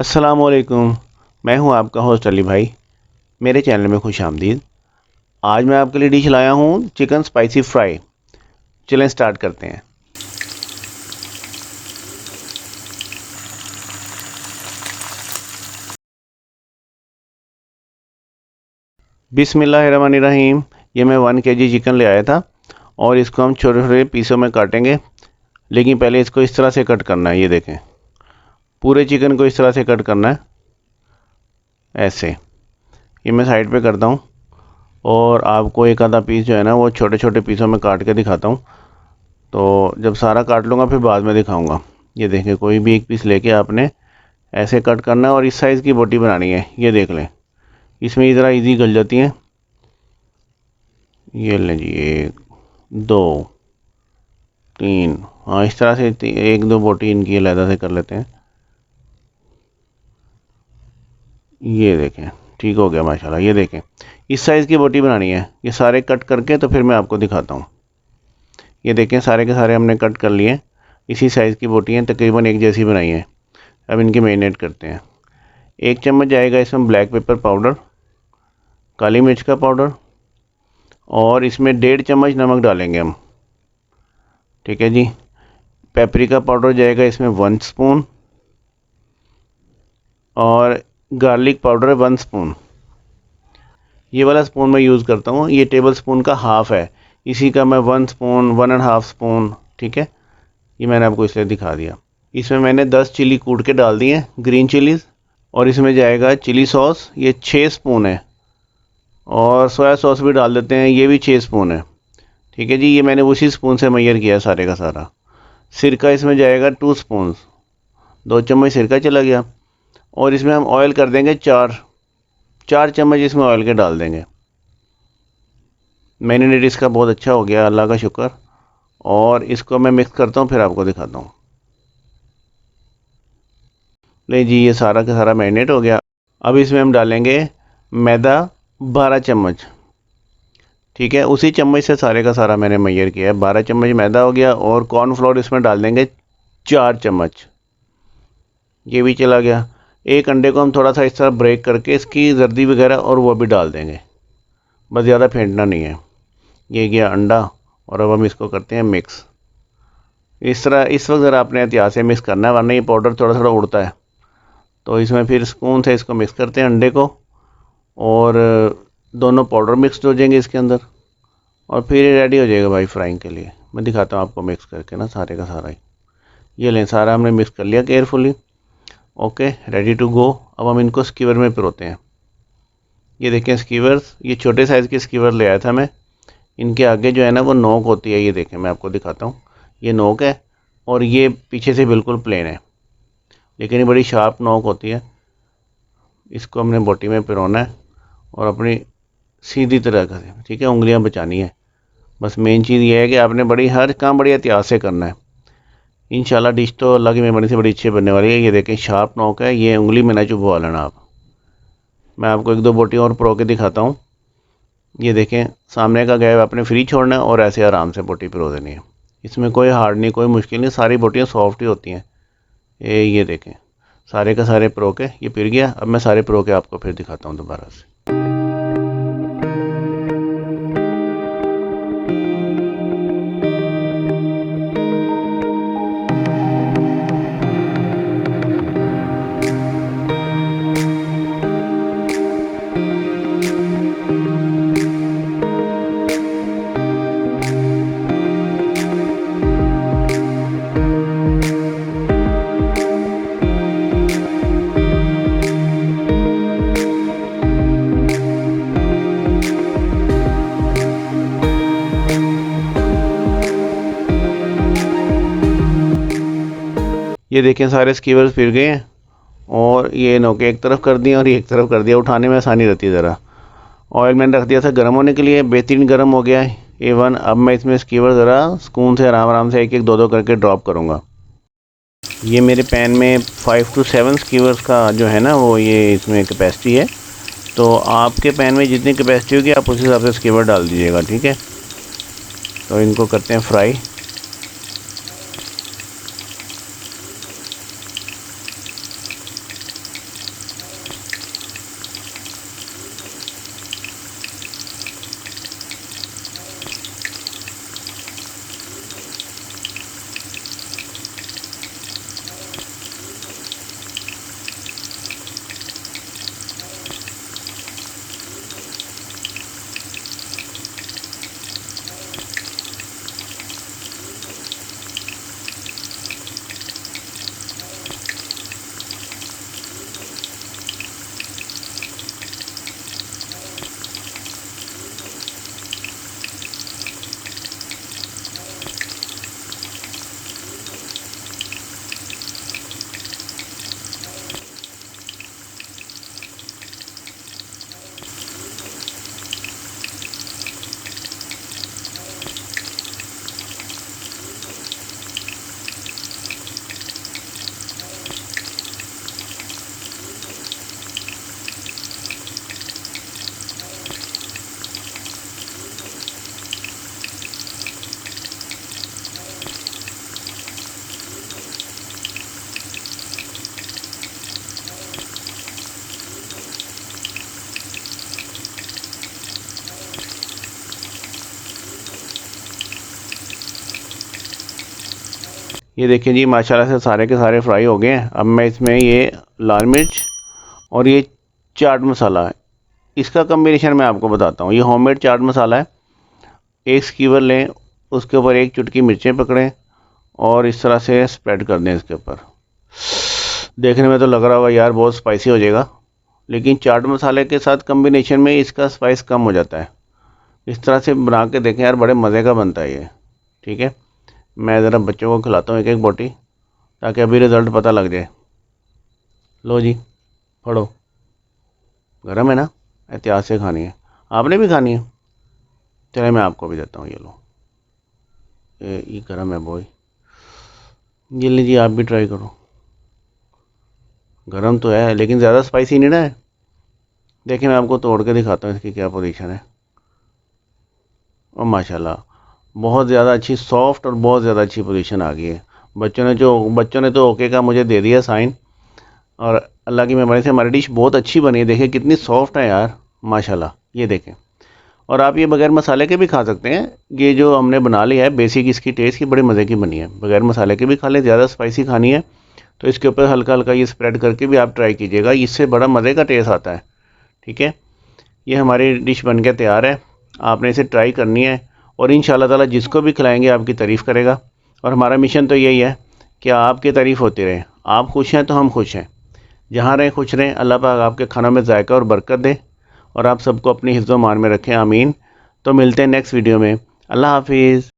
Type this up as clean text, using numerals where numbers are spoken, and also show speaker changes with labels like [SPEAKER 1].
[SPEAKER 1] अस्सलामुअलैकुम। मैं हूं आपका होस्ट अली भाई। मेरे चैनल में खुश आमदीद। आज मैं आपके लिए डिश लाया हूं चिकन स्पाइसी फ्राई। चलें स्टार्ट करते हैं। बिस्मिल्लाहिर्रहमानिर्रहीम। ये मैं 1 केजी चिकन ले आया था और इसको हम छोटे छोटे पीसों में काटेंगे। लेकिन पहले इसको इस तरह से कट करना है। ये देखें, पूरे चिकन को इस तरह से कट करना है, ऐसे। ये मैं साइड पे करता हूँ और आपको एक आधा पीस जो है ना वो छोटे छोटे पीसों में काट के दिखाता हूँ। तो जब सारा काट लूँगा फिर बाद में दिखाऊँगा। ये देखें, कोई भी एक पीस लेके आपने ऐसे कट करना है और इस साइज़ की बोटी बनानी है। ये देख लें, इसमें इधर इजी गल जाती हैं। ये लें जी, 1 2 3, हाँ इस तरह से 1 2 बोटी इनकी अलहदा से कर लेते हैं। ये देखें, ठीक हो गया माशाल्लाह। ये देखें, इस साइज़ की बोटी बनानी है। ये सारे कट करके तो फिर मैं आपको दिखाता हूँ। ये देखें, सारे के सारे हमने कट कर लिए। इसी साइज़ की बोटी हैं, तकरीबन एक जैसी बनाई है। अब इनकी मैरिनेट करते हैं। 1 चम्मच जाएगा इसमें ब्लैक पेपर पाउडर, काली मिर्च का पाउडर, और इसमें 1.5 चम्मच नमक डालेंगे हम। ठीक है जी। पेपरिका पाउडर जाएगा इसमें 1 स्पून, और गार्लिक पाउडर 1 स्पून। ये वाला स्पून मैं यूज़ करता हूँ, ये टेबल स्पून का हाफ़ है। इसी का मैं 1 स्पून 1.5 स्पून, ठीक है, ये मैंने आपको इसलिए दिखा दिया। इसमें मैंने 10 चिली कूट के डाल दिए, ग्रीन चिलीज़। और इसमें जाएगा चिली सॉस, ये 6 स्पून है, और सोया सॉस भी डाल देते हैं, ये भी 6 स्पून है। ठीक है जी, ये मैंने उसी स्पून से मेजर किया सारे का सारा। सिरका इसमें जाएगा 2 स्पून, 2 चम्मच सिरका चला गया। और इसमें हम ऑयल कर देंगे 4 चम्मच इसमें ऑयल के डाल देंगे। मैरिनेट इसका बहुत अच्छा हो गया, अल्लाह का शुक्र। और इसको मैं मिक्स करता हूँ, फिर आपको दिखाता हूँ। ले जी, ये सारा का सारा मैरिनेट हो गया। अब इसमें हम डालेंगे मैदा 12 चम्मच। ठीक है, उसी चम्मच से सारे का सारा मैंने मेजर किया है। 12 चम्मच मैदा हो गया। और कॉर्नफ्लोर इसमें डाल देंगे 4 चम्मच, ये भी चला गया। एक अंडे को हम थोड़ा सा इस तरह ब्रेक करके इसकी जर्दी वगैरह और वो भी डाल देंगे, बस ज़्यादा फेंटना नहीं है। ये गया अंडा, और अब हम इसको करते हैं मिक्स। इस तरह इस वक्त ज़रा आपने एहतियात से मिक्स करना है, वरना ये पाउडर थोड़ा थोड़ा उड़ता है। तो इसमें फिर स्पून से इसको मिक्स करते हैं अंडे को, और दोनों पाउडर मिक्स हो जाएंगे इसके अंदर, और फिर ये रेडी हो जाएगा भाई फ्राइंग के लिए। मैं दिखाता हूँ आपको मिक्स करके ना सारे का सारा ही। ये लें, सारा हमने मिक्स कर लिया carefully. Okay, ready to go. अब हम इनको स्कीवर में पिरोते हैं। ये देखें स्कीवर्स, ये छोटे साइज़ के स्कीवर ले आया था मैं। इनके आगे जो है ना वो नोक होती है। ये देखें, मैं आपको दिखाता हूँ, ये नोक है, और ये पीछे से बिल्कुल प्लेन है, लेकिन ये बड़ी शार्प नोक होती है। इसको हमने बोटी में पिरोना है और अपनी सीधी तरह का, ठीक है, उंगलियां बचानी है। बस मेन चीज़ ये है कि आपने बड़ी हर काम बड़ी एहतियात से करना है। इंशाल्लाह डिश तो अल्लाह की मेहरबानी से बड़ी अच्छी बनने वाली है। ये देखें शार्प नोक है, ये उंगली में ना चुभवा लेना आप। मैं आपको 1 2 बोटी और पिरो के दिखाता हूँ। ये देखें, सामने का गैप आपने फ्री छोड़ना है और ऐसे आराम से बोटी पिरो देनी है। इसमें कोई हार्ड नहीं, कोई मुश्किल नहीं, सारी बोटियाँ सॉफ्ट ही होती हैं। ये देखें, सारे का सारे पिरो के ये पिर गया। अब मैं सारे पिरो के आपको फिर दिखाता हूँ दोबारा से। ये देखें, सारे स्कीवर्स फिर गए हैं, और ये नोके एक तरफ कर दिए और ये एक तरफ कर दिया। उठाने में आसानी रहती है ज़रा। ऑयल मैंने रख दिया था गर्म होने के लिए, बेहतरीन गर्म हो गया है A1। अब मैं इसमें स्कीवर ज़रा स्पून से आराम आराम से एक एक दो दो करके ड्रॉप करूँगा। ये मेरे पैन में 5 to 7 स्कीवर्स का जो है ना वो ये इसमें कैपेसिटी है। तो आपके पैन में जितनी कैपेसिटी होगी आप उस हिसाब से स्कीवर डाल दीजिएगा, ठीक है। तो इनको करते हैं फ्राई। ये देखिए जी, माशाल्लाह से सारे के सारे फ्राई हो गए हैं। अब मैं इसमें ये लाल मिर्च और ये चाट मसाला है, इसका कम्बिनेशन मैं आपको बताता हूँ। ये होममेड चाट मसाला है। एक स्कीवर लें, उसके ऊपर एक चुटकी मिर्चें पकड़ें और इस तरह से स्प्रेड कर दें इसके ऊपर। देखने में तो लग रहा होगा यार बहुत स्पाइसी हो जाएगा, लेकिन चाट मसाले के साथ कम्बिनेशन में इसका स्पाइस कम हो जाता है। इस तरह से बना के देखें यार, बड़े मज़े का बनता है ये। ठीक है, मैं ज़रा बच्चों को खिलाता हूँ एक एक बोटी, ताकि अभी रिज़ल्ट पता लग जाए। लो जी, पढ़ो। गरम है ना, एहतियात से खानी है। आपने भी खानी है? चले मैं आपको भी देता हूँ, ये लो। ये गरम है बॉय, ये लीजिए आप भी ट्राई करो। गरम तो है लेकिन ज़्यादा स्पाइसी नहीं ना है। देखिए मैं आपको तोड़ के दिखाता हूँ इसकी क्या पोजीशन है। और माशाल्लाह बहुत ज़्यादा अच्छी सॉफ्ट और बहुत ज़्यादा अच्छी पोजीशन आ गई है। बच्चों ने तो ओके का मुझे दे दिया साइन, और अल्लाह की मेहरबानी से हमारी डिश बहुत अच्छी बनी है। देखिए कितनी सॉफ्ट है यार, माशाल्लाह। ये देखें, और आप ये बगैर मसाले के भी खा सकते हैं। ये जो हमने बना लिया है बेसिक, इसकी टेस्ट की बड़ी मज़े की बनी है। बगैर मसाले के भी खा लें, ज़्यादा स्पाइसी खानी है तो इसके ऊपर हल्का हल्का ये स्प्रेड करके भी आप ट्राई कीजिएगा, इससे बड़ा मज़े का टेस्ट आता है। ठीक है, ये हमारी डिश बन के तैयार है। आपने इसे ट्राई करनी है और इंशाल्लाह ताला जिसको भी खिलाएंगे आपकी तारीफ़ करेगा। और हमारा मिशन तो यही है कि आपकी तारीफ़ होती रहे। आप खुश हैं तो हम खुश हैं। जहाँ रहें खुश रहें। अल्लाह पाक आपके खानों में जायका और बरकत दे, और आप सबको अपनी हिफ्ज़-ओ-मान में रखें, आमीन। तो मिलते हैं नेक्स्ट वीडियो में। अल्लाह हाफिज़।